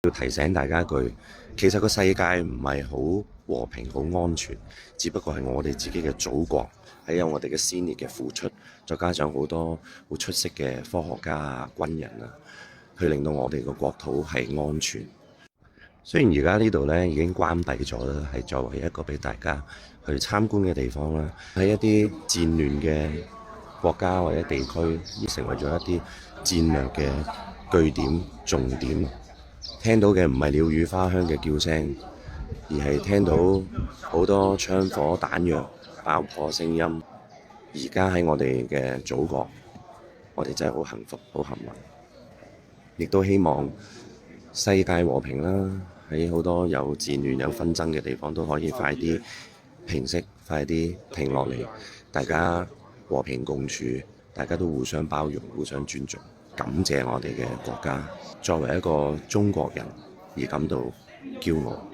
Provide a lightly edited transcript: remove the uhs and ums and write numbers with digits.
要提醒大家一句，其實個世界唔係好和平、好安全，只不過係我哋自己嘅祖國係有我哋嘅先烈嘅付出，再加上好多好出色嘅科學家啊、軍人啊，去令到我哋個國土係安全。雖然而家呢度呢已經關閉咗啦，係作為一個俾大家去參觀嘅地方啦，喺一啲戰亂嘅國家或者地區，已成為咗一啲戰略嘅據點、重點。聽到嘅唔係鳥語花香嘅叫聲，而係聽到好多槍火彈藥爆破聲音。而家喺我哋嘅祖國，我哋真係好幸福、好幸運，亦都希望世界和平啦。喺好多有戰亂、有紛爭嘅地方都可以快啲平息，快啲停落嚟，大家和平共處，大家都互相包容、互相尊重。感謝我哋嘅國家，作為一個中國人而感到驕傲。